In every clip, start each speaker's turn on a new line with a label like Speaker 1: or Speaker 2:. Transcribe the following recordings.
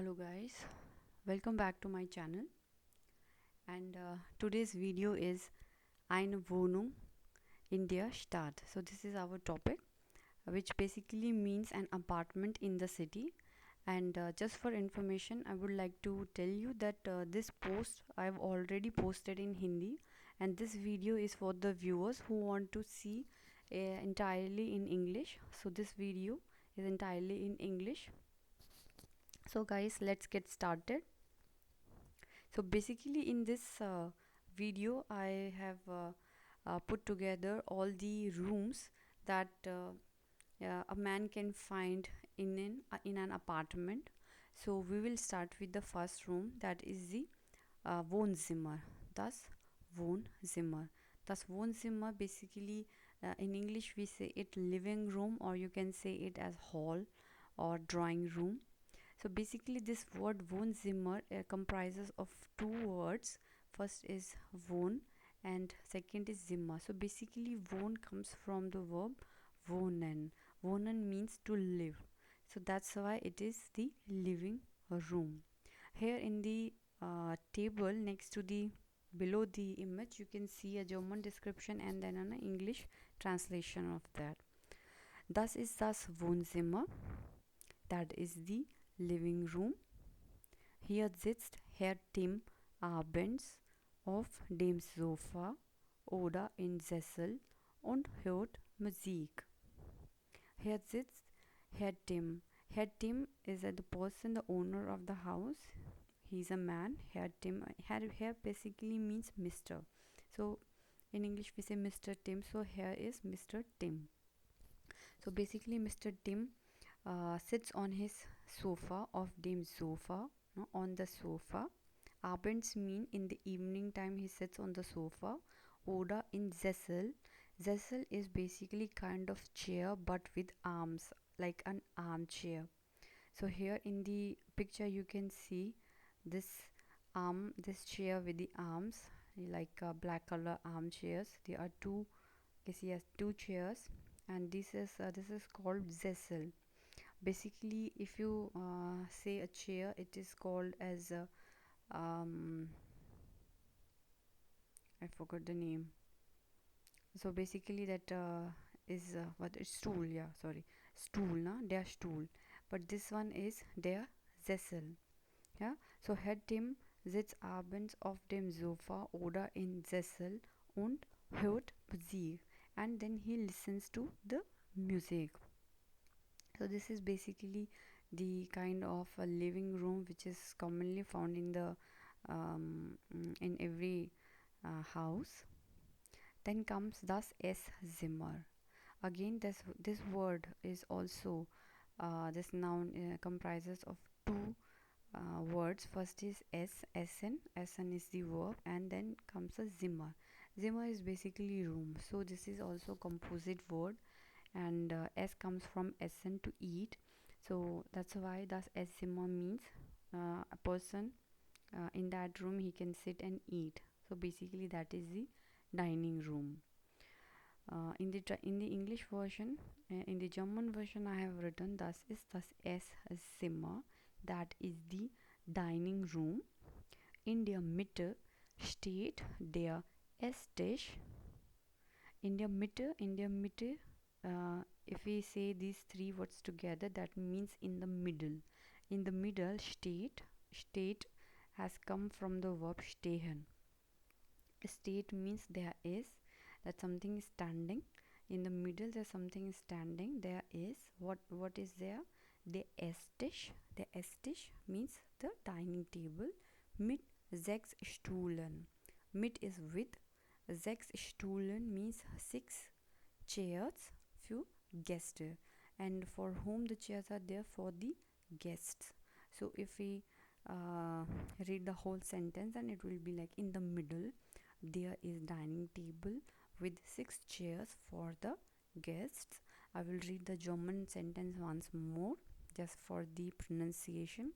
Speaker 1: Hello guys, welcome back to my channel. And today's video is eine Wohnung in der Stadt. So this is our topic, which basically means an apartment in the city. And just for information, I would like to tell you that this post I've already posted in Hindi, and this video is for the viewers who want to see entirely in English. So this video is entirely in English. So guys, let's get started. So basically in this video I have put together all the rooms that a man can find in an apartment. So we will start with the first room, that is the Wohnzimmer. Thus Wohnzimmer. Thus Wohnzimmer basically in English we say it living room, or you can say it as hall or drawing room. So basically this word Wohnzimmer comprises of two words. First is Wohn and second is Zimmer. So basically Wohn comes from the verb wohnen. Wohnen means to live. So that's why it is the living room. Here in the table next to the below the image you can see a German description and then an English translation of that. Thus is das Wohnzimmer, that is the living room. Hier sitzt Herr Tim abends auf dem Sofa oder in Sessel und hört Musik. Hier sitzt Herr Tim. Herr Tim is the person, the owner of the house. He's a man. Herr Tim. Herr basically means Mr. So in English we say Mr. Tim. So here is Mr. Tim. So basically Mr. Tim sits on his sofa, of dem Sofa, no, on the sofa. Abends mean in the evening time he sits on the sofa. Oder in Sessel. Sessel is basically kind of chair but with arms, like an armchair. So here in the picture you can see this this chair with the arms, like black color armchairs. There are two, yes, two chairs, and this is called Sessel. Basically if you say a chair, it is called as I forgot the name. So basically that is what is stool, yeah, sorry, stool, na, der Stuhl, but this one is der Sessel. Yeah, so Herr Tim sitzt abends auf dem Sofa oder in Sessel und hört Musik, and then he listens to the music. So this is basically the kind of a living room which is commonly found in the in every house. Then comes das Esszimmer. Again this word is also this noun comprises of two words. First is essen is the verb, and then comes a Zimmer. Zimmer is basically room, so this is also composite word, and s comes from essen, to eat. So that's why das Esszimmer means a person in that room he can sit and eat. So basically that is the dining room. In the English version, in the German version I have written das ist das Esszimmer, that is the dining room. In der Mitte steht der Esstisch. In der Mitte, if we say these three words together, that means in the middle. In the middle, steht has come from the verb stehen. Steht means there is, that something is standing. In the middle there's something standing. There is what is there? The Esstisch. The Esstisch means the dining table. Mit sechs Stühlen. Mit is with. Sechs Stühlen means 6 chairs für Gäste, and for whom the chairs are there? For the guests. So if we read the whole sentence, and it will be like, in the middle there is dining table with 6 chairs for the guests. I will read the German sentence once more just for the pronunciation.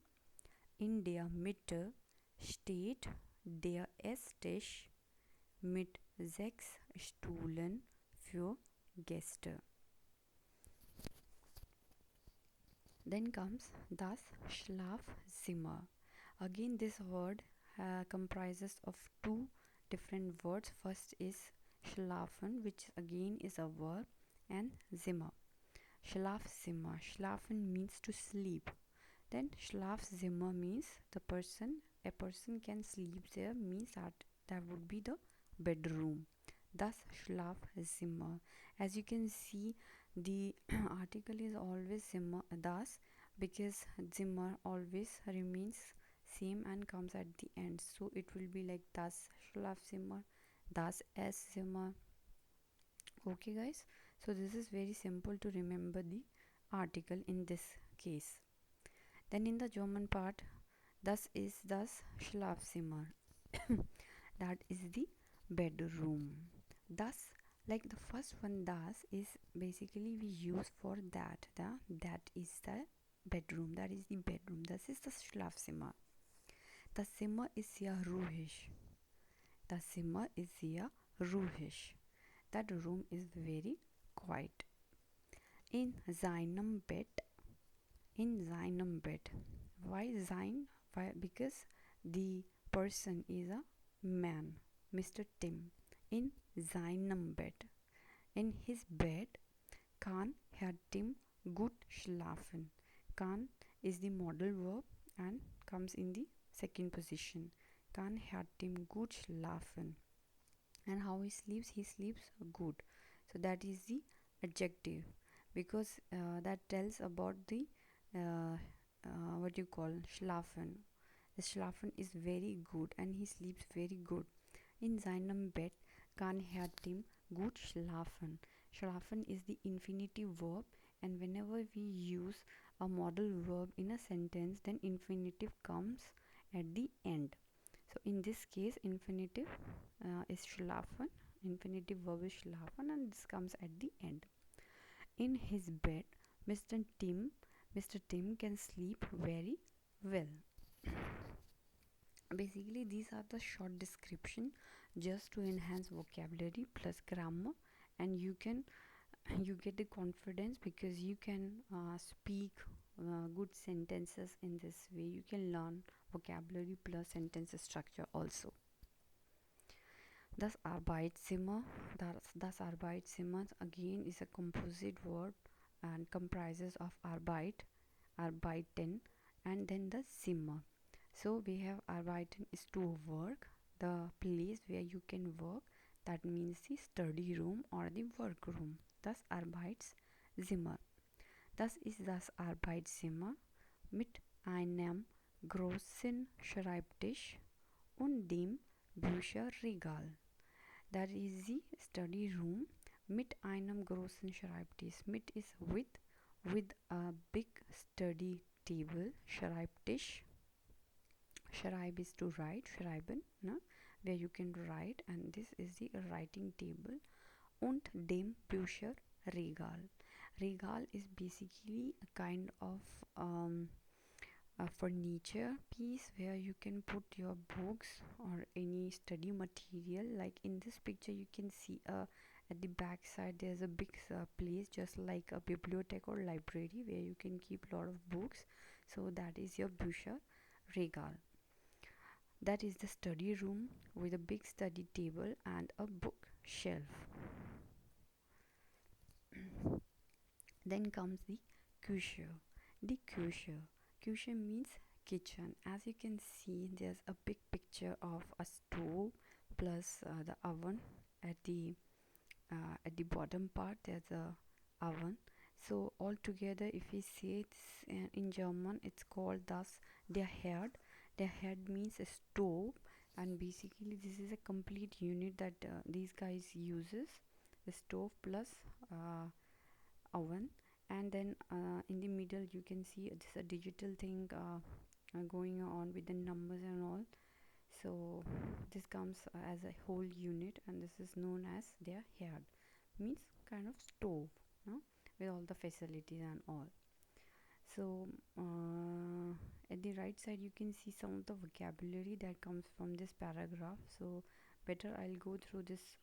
Speaker 1: In der Mitte steht der Esstisch mit 6 Stühlen für Gäste. Then comes das Schlafzimmer. Again, this word comprises of two different words. First is schlafen, which again is a verb, and Zimmer. Schlafzimmer. Schlafen means to sleep. Then Schlafzimmer means a person can sleep there, means that would be the bedroom. Thus Schlafzimmer. As you can see, the article is always Zimmer, thus, because Zimmer always remains same and comes at the end. So it will be like das Schlafzimmer, das Esszimmer. Okay, guys. So this is very simple to remember the article in this case. Then in the German part, das is das Schlafzimmer. That is the bedroom. Thus, like the first one, das is basically we use for that. That is the bedroom. That is the bedroom. Das ist das Schlafzimmer. Das Zimmer ist sehr ruhig. Das Zimmer ist sehr ruhig. That room is very quiet. In seinem Bett. In seinem Bett. Why sein? Why? Because the person is a man, Mr. Tim. In seinem Bett. In his bed, kann Herr Tim gut schlafen. Kann is the modal verb and comes in the second position. Kann Herr Tim gut schlafen. And how he sleeps good. So that is the adjective, because that tells about the what you call schlafen. The schlafen is very good and he sleeps very good. In seinem Bett kann Herr Tim gut schlafen. Schlafen is the infinitive verb, and whenever we use a modal verb in a sentence, then infinitive comes at the end. So in this case, infinitive is schlafen, infinitive verb is schlafen, and this comes at the end. In his bed, Mr. Tim can sleep very well. Basically, these are the short description just to enhance vocabulary plus grammar, and you get the confidence because you can speak good sentences in this way. You can learn vocabulary plus sentence structure also. Das Arbeitszimmer. Das Arbeitszimmer again is a composite word and comprises of arbeiten, and then the Zimmer. So we have arbeiten is to work, the place where you can work. That means the study room or the work room. Das Arbeitszimmer. Das ist das Arbeitszimmer mit einem großen Schreibtisch und dem Bücherregal. That is the study room mit einem großen Schreibtisch. Mit is with a big study table. Schreibtisch. Schreib is to write. Schreiben, no? Where you can write, and this is the writing table. Und dem Bücherregal. Regal is basically a kind of a furniture piece where you can put your books or any study material. Like in this picture you can see at the back side there's a big place just like a bibliothèque or library where you can keep a lot of books. So that is your Bücherregal. That is the study room with a big study table and a bookshelf. Then comes the Küche. The Küche. Küche means kitchen. As you can see, there's a big picture of a stove plus the oven at the bottom part. There's a oven. So altogether, if we say it in German, it's called das der Herd. Der Herd means a stove, and basically this is a complete unit that these guys uses. The stove plus oven, and then in the middle you can see this a digital thing going on with the numbers and all. So this comes as a whole unit, and this is known as their herd, means kind of stove, no? With all the facilities and all. So at the right side you can see some of the vocabulary that comes from this paragraph. So better I'll go through this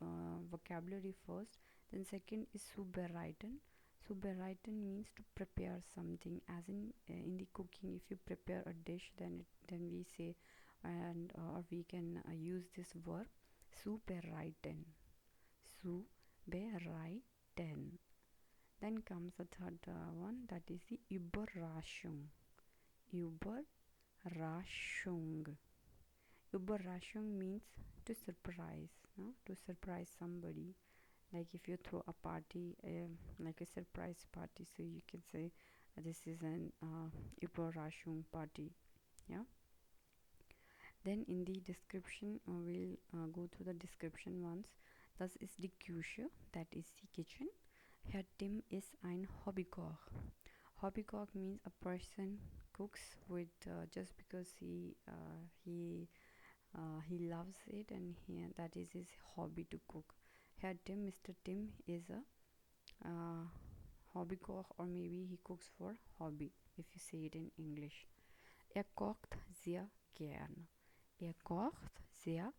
Speaker 1: vocabulary first. Then second is zubereiten. So bereiten means to prepare something, as in the cooking. If you prepare a dish, then we say, and or we can use this verb zubereiten. Zubereiten. Then comes the third one, that is the Überraschung. Überraschung. Überraschung means to surprise, no? To surprise somebody. Like if you throw a party, like a surprise party, so you can say this is an Überraschung party. Yeah. Then in the description, we'll go through the description once. Das ist die Küche, that is the kitchen. Herr Tim ist ein Hobbykoch. Hobbykoch means a person cooks with just because he loves it, and that is his hobby to cook. Herr Tim, Mr. Tim is a Hobbykoch, or maybe he cooks for hobby if you say it in English. Er kocht sehr gern. Er kocht sehr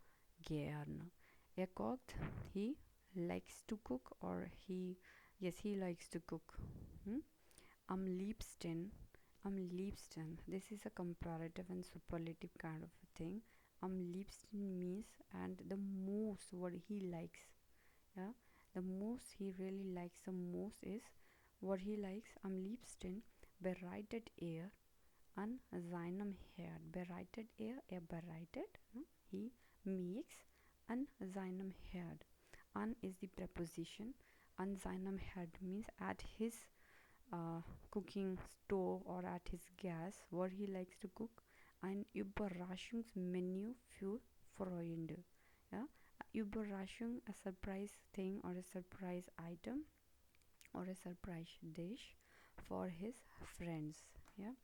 Speaker 1: gern. Er kocht, he likes to cook, or he likes to cook. Am liebsten, this is a comparative and superlative kind of a thing. Am liebsten means, and the most, what he likes. Yeah, the most he really likes, the most is what he likes. Am liebsten bereitet an seinem Herd. Bereitet bereitet, he makes an seinem Herd. An is the preposition. An seinem Herd means at his cooking stove or at his gas, what he likes to cook. Ein Überraschungsmenü für Freunde. Yeah, Überraschung, a surprise thing or a surprise item or a surprise dish for his friends. Yeah.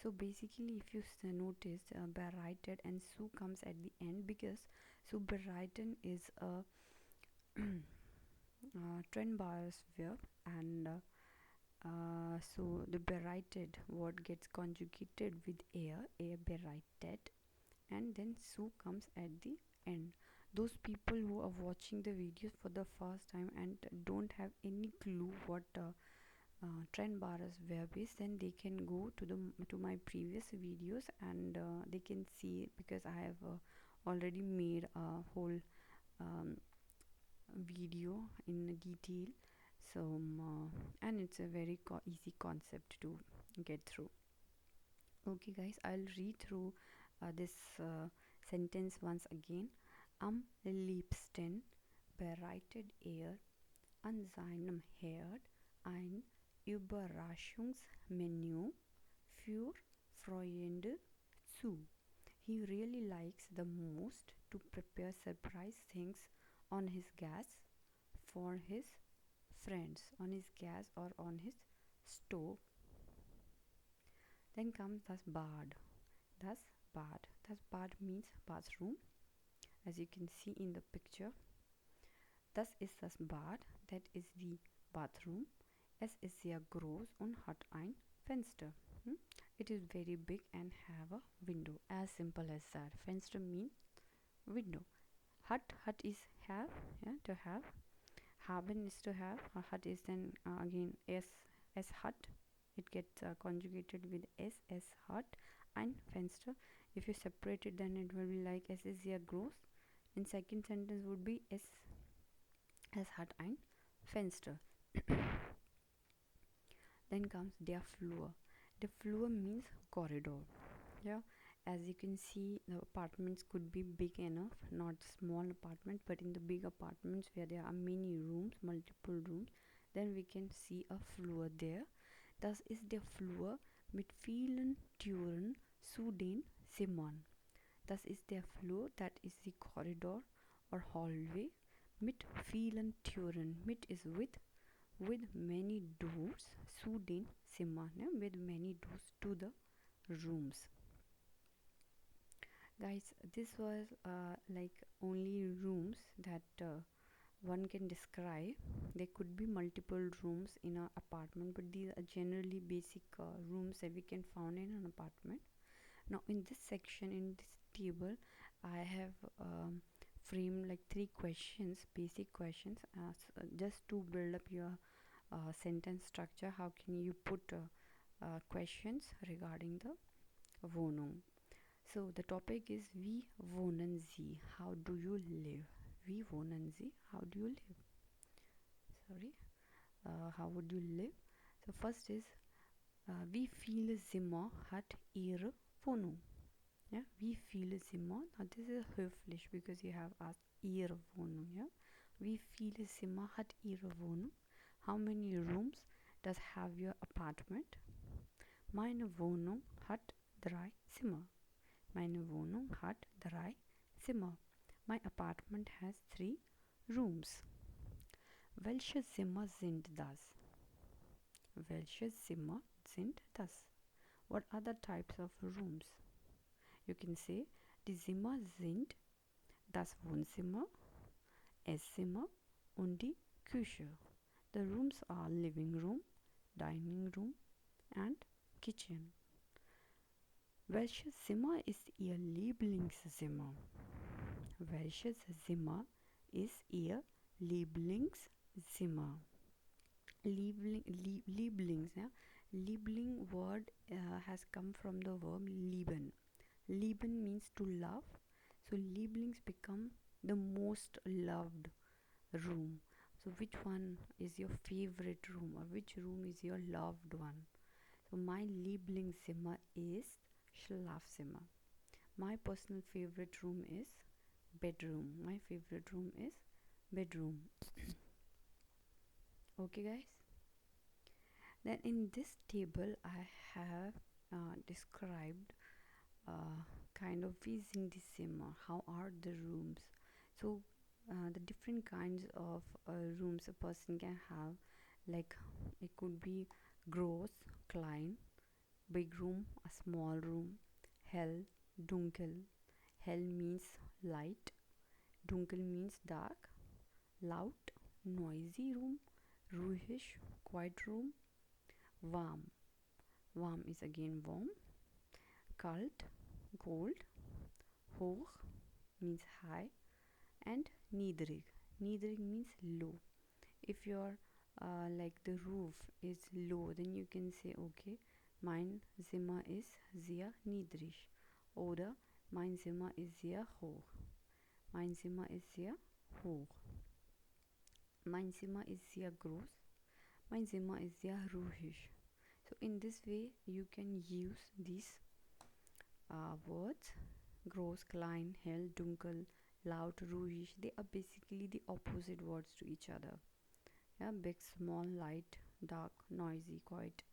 Speaker 1: So basically, if you notice, bereitet and su comes at the end, because su bereiten is a trennbares verb, and so the bereited word gets conjugated with air bereitet, and then su comes at the end. Those people who are watching the videos for the first time and don't have any clue what trennbares verb is, then they can go to my previous videos, and they can see it, because I have already made a whole video in detail. So and it's a very easy concept to get through. Okay guys, I'll read through this sentence once again. Am liebsten bereitet an seinem Herd ein Überraschungsmenü für Freunde zu. He really likes the most to prepare surprise things on his gas for his friends, on his gas or on his stove. Then comes das Bad. Das Bad means bathroom, as you can see in the picture. Das ist das Bad, that is the bathroom. Es ist sehr groß und hat ein Fenster. It is very big and have a window. As simple as that. Fenster means window. Hut is have, yeah, to have. Haben is to have. Hut is then again as hut. It gets conjugated with as hut. Ein Fenster. If you separate it, then it will be like es ist sehr groß. In second sentence would be es hat ein Fenster. Then comes der Flur. The floor means corridor. Yeah, as you can see, the apartments could be big enough, not small apartment, but in the big apartments where there are many rooms, multiple rooms, then we can see a floor there. Das ist der Flur mit vielen Türen zu den Zimmern. Das ist der Flur, that is the corridor or hallway, mit vielen Türen. Mit is with many doors, zu den Zimmern, yeah? With many doors to the rooms. Guys, this was like only rooms that one can describe. There could be multiple rooms in an apartment, but these are generally basic rooms that we can find in an apartment. Now in this section, in this table, I have framed like 3 questions, basic questions, just to build up your sentence structure, how can you put questions regarding the Wohnung. So the topic is wie wohnen Sie? How do you live? Wie wohnen Sie? How do you live? Sorry, how would you live? So first is wie viele Zimmer hat Ihre Wohnung? Yeah, wie viele Zimmer? Now this is höflich because you have asked Ihre Wohnung. Yeah, wie viele Zimmer hat Ihre Wohnung? How many rooms does have your apartment? Meine Wohnung hat 3 Zimmer. Meine Wohnung hat 3 Zimmer. My apartment has 3 rooms. Welche Zimmer sind das? Welche Zimmer sind das? What are the types of rooms? You can say, die Zimmer sind das Wohnzimmer, Esszimmer und die Küche. The rooms are living room, dining room and kitchen. Welches Zimmer ist Ihr Lieblingszimmer? Welches Zimmer ist Ihr Lieblingszimmer? Lieblings, yeah? Liebling word has come from the verb lieben. Lieben means to love. So Lieblings become the most loved room. So which one is your favorite room, or which room is your loved one? So my Lieblingszimmer is Schlafzimmer. My personal favorite room is bedroom. My favorite room is bedroom. Okay guys, then in this table I have described kind of is in the Zimmer, how are the rooms. So the different kinds of rooms a person can have, like it could be groß, klein, big room, a small room, hell, dunkel. Hell means light, dunkel means dark, loud, noisy room, ruhig, quiet room, warm. Warm is again warm, kalt, cold, hoch means high, and niedrig. Niedrig means low. If your like the roof is low, then you can say, okay, mein Zimmer ist sehr niedrig, oder mein Zimmer ist sehr hoch. Mein Zimmer ist sehr hoch. Mein Zimmer ist sehr groß. Mein Zimmer ist sehr ruhig. So in this way you can use these words, groß, klein, hell, dunkel, loud, ruhig. They are basically the opposite words to each other. Yeah, big, small, light, dark, noisy, quiet,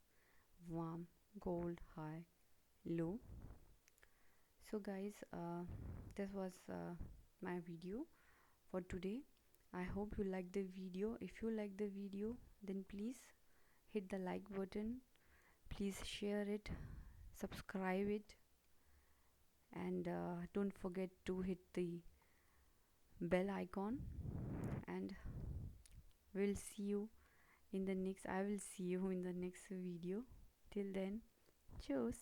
Speaker 1: warm, cold, high, low. So guys, this was my video for today. I hope you like the video. If you like the video, then please hit the like button, please share it, subscribe it, and don't forget to hit the bell icon. And we'll see you in the next I will see you in the next video. Till then, cheers.